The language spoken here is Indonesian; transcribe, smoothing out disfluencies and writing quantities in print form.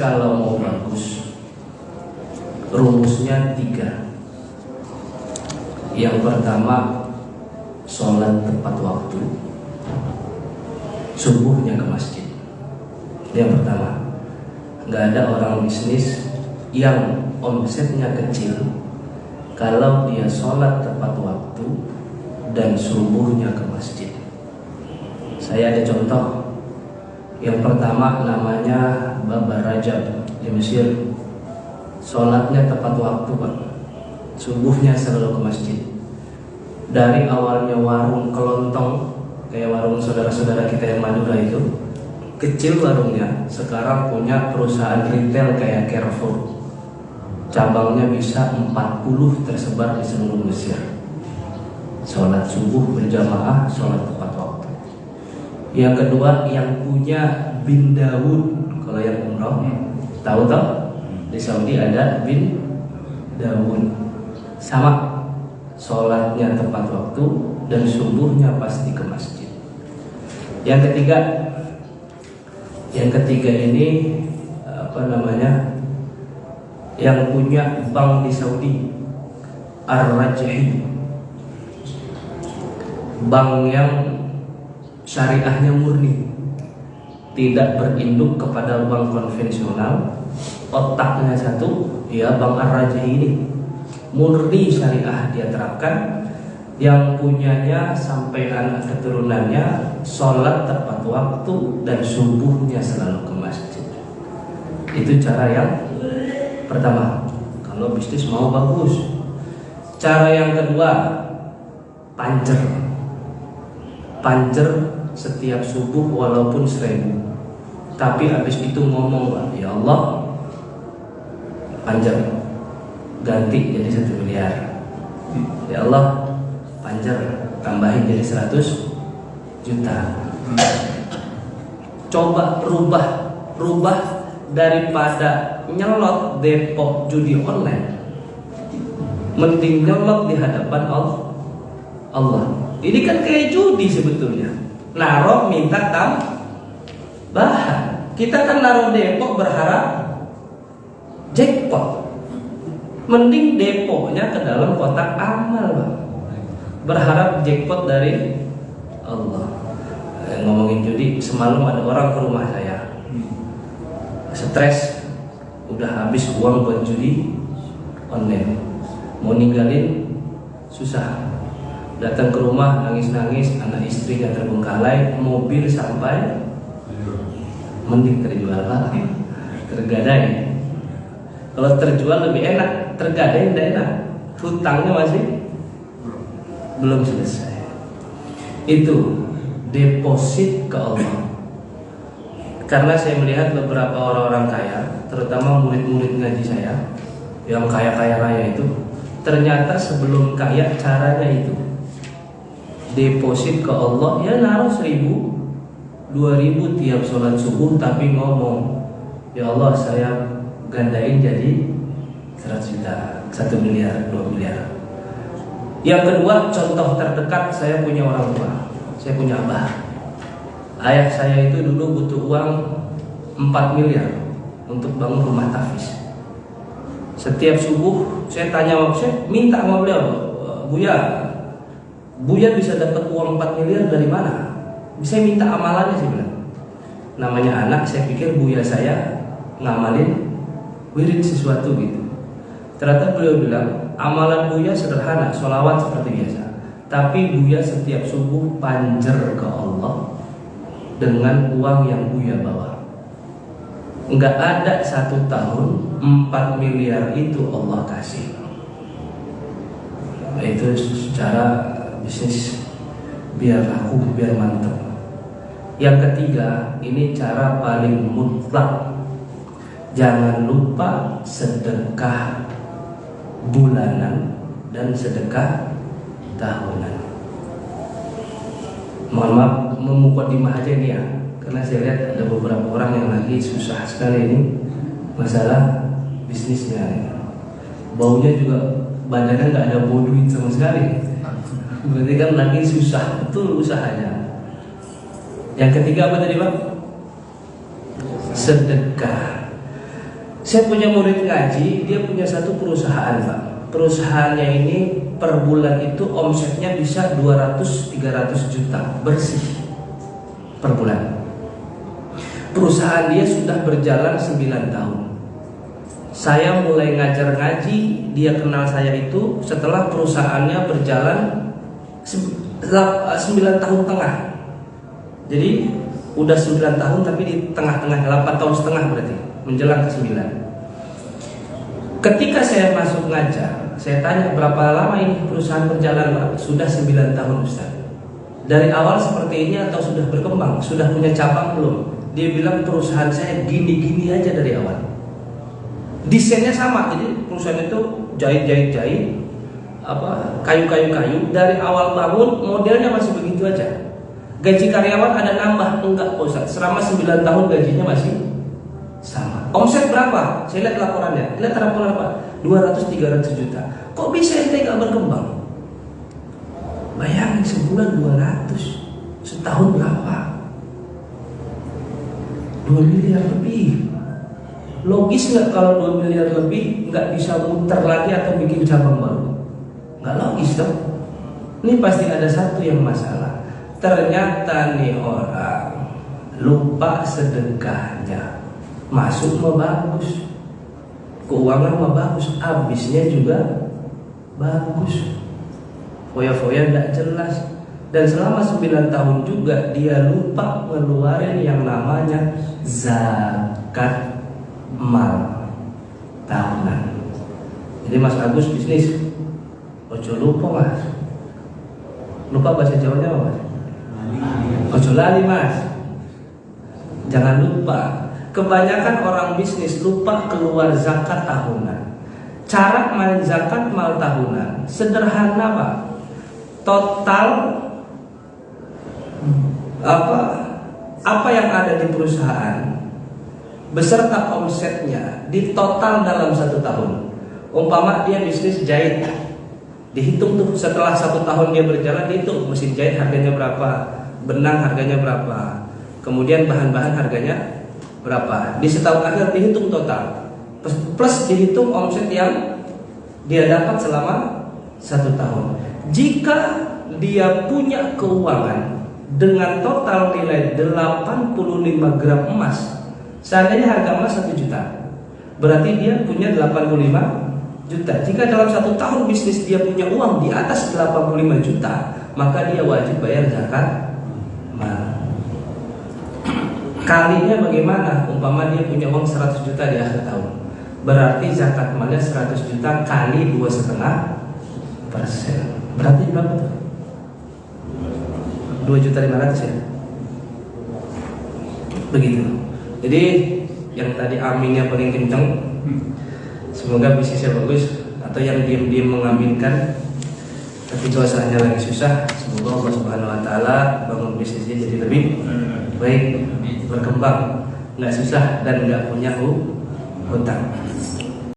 kalau mau bagus, rumusnya 3. Yang pertama, sholat tepat waktu, subuhnya ke masjid. Yang pertama, nggak ada orang bisnis yang omsetnya kecil kalau dia sholat tepat waktu dan subuhnya ke masjid. Saya ada contoh. Yang pertama namanya Baba Rajab di Mesir. Sholatnya tepat waktu, Pak. Subuhnya selalu ke masjid. Dari awalnya warung kelontong, kayak warung saudara-saudara kita yang Madura itu, kecil warungnya, sekarang punya perusahaan retail kayak Carrefour. Cabangnya bisa 40 tersebar di seluruh Mesir. Sholat subuh berjamaah, sholat tepat waktu. Yang kedua, yang punya bin Dawud, kalau yang umroh, tahu tak? Di Saudi ada bin Dawud, sama sholatnya tepat waktu dan subuhnya pasti ke masjid. Yang ketiga ini yang punya bank di Saudi, Ar-Rajhi, bank yang syariahnya murni, tidak berinduk kepada bank konvensional. Otaknya satu, ya bank Ar-Rajhi ini murni syariah dia terapkan. Yang punyanya sampai anak keturunannya sholat tepat waktu dan subuhnya selalu ke masjid. Itu cara yang pertama, kalau bisnis mau bagus. Cara yang kedua, panjer setiap subuh walaupun 1000, tapi habis itu ngomong, ya Allah, panjer ganti jadi 1 miliar. Ya Allah, panjer tambahin jadi 100 juta. Coba rubah daripada nyelot depok judi online, mending nyelot di hadapan Allah. Ini kan kayak judi sebetulnya. Naruh minta tambahan. Kita kan naruh depok berharap jackpot. Mending depoknya ke dalam kotak amal, Bang. Berharap jackpot dari Allah. Ngomongin judi, semalam ada orang ke rumah saya, stres, udah habis uang buat judi online, mau ninggalin susah, datang ke rumah nangis-nangis, anak istrinya terbengkalai, mobil sampai, mending terjual lah, tergadai. Kalau terjual lebih enak, tergadai tidak enak, hutangnya masih belum selesai. Itu deposit ke Allah. Karena saya melihat beberapa orang-orang kaya, terutama murid-murid ngaji saya yang kaya-kaya raya itu, ternyata sebelum kaya caranya itu deposit ke Allah, ya naruh 1000, 2000 tiap sholat subuh, tapi ngomong, ya Allah saya gandain jadi 100 juta, 1 miliar, 2 miliar. Yang kedua, contoh terdekat, saya punya orang tua, saya punya abah. Ayah saya itu dulu butuh uang 4 miliar untuk bangun rumah tahfiz. Setiap subuh saya tanya, saya minta sama beliau, Buya bisa dapat uang 4 miliar dari mana? Bisa minta amalannya sih, bilang. Namanya anak, saya pikir Buya saya ngamalin wirid sesuatu gitu. Ternyata beliau bilang, amalan Buya sederhana, sholawat seperti biasa. Tapi Buya setiap subuh panjer ke Allah dengan uang yang Buya bawa. Enggak ada 1 tahun 4 miliar itu Allah kasih. Itu secara bisnis biar laku, biar mantap. Yang ketiga, ini cara paling mutlak. Jangan lupa sedekah bulanan dan sedekah tahunan. Mohon maaf memukadimah aja ini ya, karena saya lihat ada beberapa orang yang lagi susah sekali ini masalah bisnisnya. Baunya juga badannya nggak ada bau duit sama sekali. Berarti kan lagi susah betul usahanya. Yang ketiga apa tadi, Pak? Sedekah. Saya punya murid ngaji, dia punya satu perusahaan, Pak. Perusahaannya ini per bulan itu omsetnya bisa 200-300 juta bersih per bulan. Perusahaan dia sudah berjalan 9 tahun. Saya mulai ngajar ngaji, dia kenal saya itu setelah perusahaannya berjalan 9 tahun tengah. Jadi udah 9 tahun tapi di tengah-tengah, 8 tahun setengah berarti, menjelang ke 9. Ketika saya masuk ngajar, saya tanya berapa lama ini perusahaan berjalan, Pak? Sudah 9 tahun, Ustaz. Dari awal seperti ini atau sudah berkembang? Sudah punya cabang belum? Dia bilang perusahaan saya gini-gini aja dari awal. Desainnya sama, jadi perusahaan itu jahit, kayu. Dari awal bangun modelnya masih begitu aja. Gaji karyawan ada nambah? Enggak, Ustaz. Selama 9 tahun gajinya masih sama. Omset berapa? Saya lihat laporannya. Lihat laporan apa? 200-300 juta. Kok bisa ente gak berkembang? Bayangin sebulan 200, setahun berapa? 2 miliar lebih. Logis nggak kalau 2 miliar lebih nggak bisa muter lagi atau bikin cabang baru? Nggak logis dong. Ini pasti ada satu yang masalah. Ternyata nih orang lupa sedekahnya. Masuk mah bagus, keuangan mah bagus, habisnya juga bagus. Foya-foya nggak jelas. Dan selama 9 tahun juga dia lupa ngeluarin yang namanya zakat mal tahunan. Jadi Mas Agus bisnis, ojo lupa Mas. Lupa bahasa Jawanya apa Mas? Ojo lali Mas. Jangan lupa. Kebanyakan orang bisnis lupa keluar zakat tahunan. Cara main zakat mal tahunan sederhana, Pak. Total apa yang ada di perusahaan beserta omsetnya ditotal dalam 1 tahun. Umpama dia bisnis jahit, dihitung tuh setelah 1 tahun dia berjalan, dihitung mesin jahit harganya berapa, benang harganya berapa, kemudian bahan-bahan harganya berapa. Di setahun akhir dihitung total plus dihitung omset yang dia dapat selama 1 tahun. Jika dia punya keuangan dengan total nilai 85 gram emas, seandainya harga emas 1 juta, berarti dia punya 85 juta. Jika dalam 1 tahun bisnis dia punya uang di atas 85 juta, maka dia wajib bayar zakat mal. Kalinya bagaimana? Umpama dia punya uang 100 juta di akhir tahun, berarti zakat malnya 100 juta kali 2,5%. Berarti berapa tuh? 2.500.000 ya. Begitu. Jadi yang tadi aminnya paling kencang, semoga bisnisnya bagus. Atau yang diam-diam mengaminkan ketika usahanya lagi susah, semoga Allah Subhanahu Wa Taala bangun bisnisnya jadi lebih baik, berkembang, nggak susah dan nggak punya hutang.